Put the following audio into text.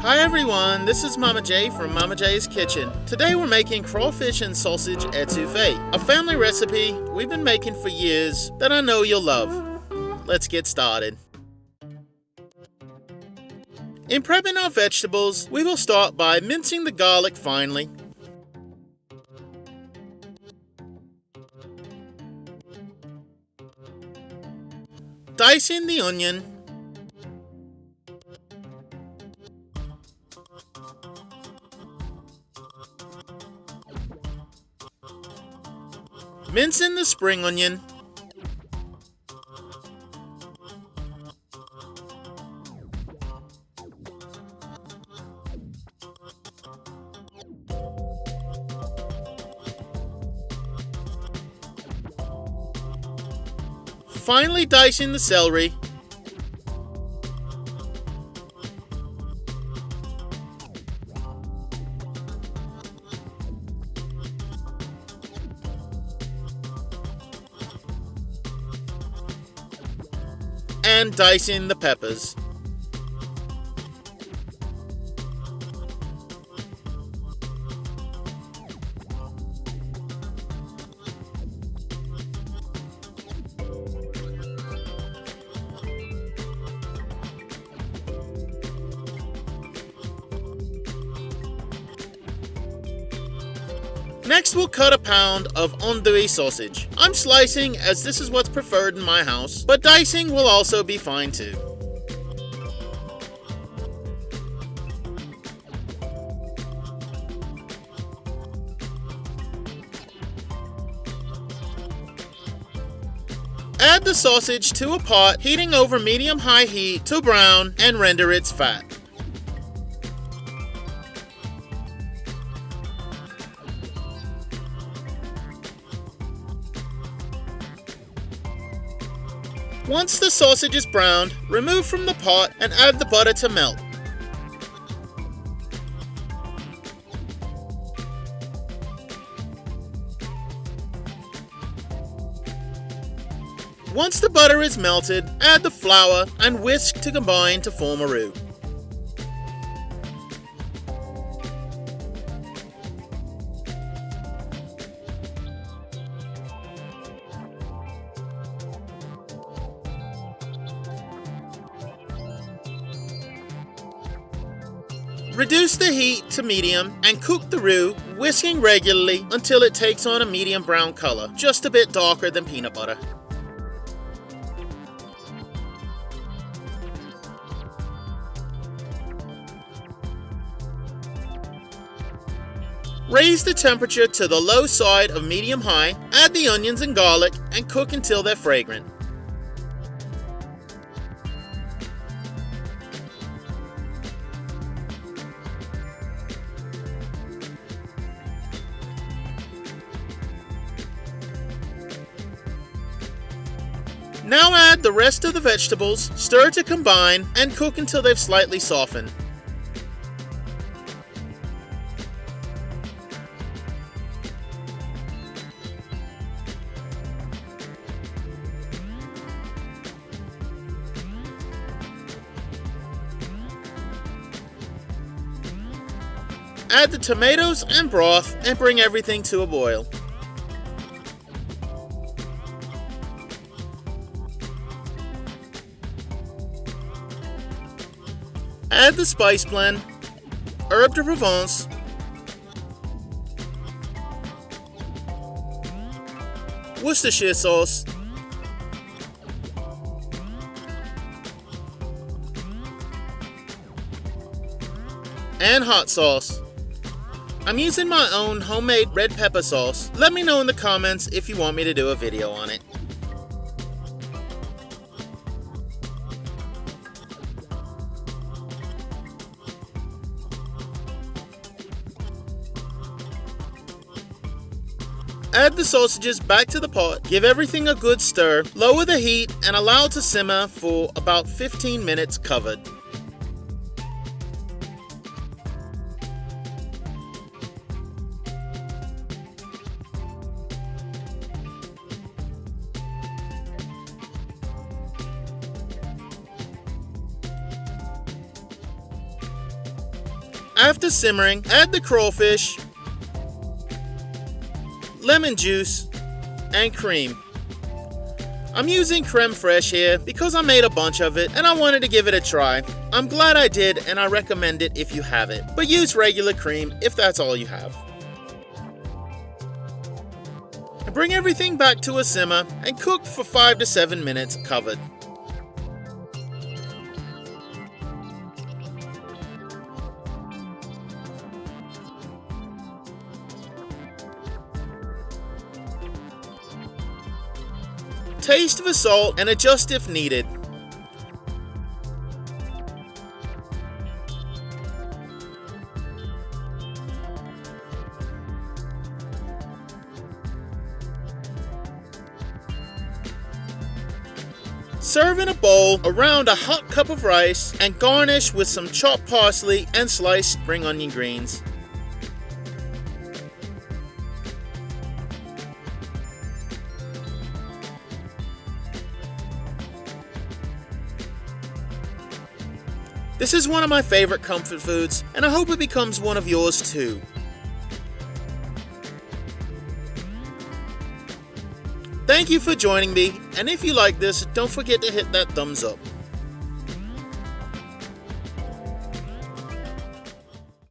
Hi everyone, this is Mama Jaye from Mama Jaye's Kitchen. Today we're making crawfish and sausage étouffée, a family recipe we've been making for years that I know you'll love. Let's get started. In prepping our vegetables, we will start by mincing the garlic finely. Dicing the onion. Mincing the spring onion. Finally dicing the celery. And dicing the peppers. Next, we'll cut a pound of andouille sausage. I'm slicing as this is what's preferred in my house, but dicing will also be fine too. Add the sausage to a pot, heating over medium-high heat to brown and render its fat. Once the sausage is browned, remove from the pot and add the butter to melt. Once the butter is melted, add the flour and whisk to combine to form a roux. Reduce the heat to medium and cook the roux, whisking regularly until it takes on a medium brown color, just a bit darker than peanut butter. Raise the temperature to the low side of medium-high, add the onions and garlic, and cook until they're fragrant. Now add the rest of the vegetables, stir to combine, and cook until they've slightly softened. Add the tomatoes and broth and bring everything to a boil. Add the spice blend, herb de Provence, Worcestershire sauce, and hot sauce. I'm using my own homemade red pepper sauce. Let me know in the comments if you want me to do a video on it. Add the sausages back to the pot, give everything a good stir, lower the heat, and allow it to simmer for about 15 minutes covered. After simmering, add the crawfish, lemon juice, and cream. I'm using crème fraîche here because I made a bunch of it and I wanted to give it a try. I'm glad I did and I recommend it if you have it, but use regular cream if that's all you have. Bring everything back to a simmer and cook for 5 to 7 minutes covered. Taste for salt and adjust if needed. Serve in a bowl around a hot cup of rice and garnish with some chopped parsley and sliced spring onion greens. This is one of my favorite comfort foods, and I hope it becomes one of yours too. Thank you for joining me, and if you like this, don't forget to hit that thumbs up.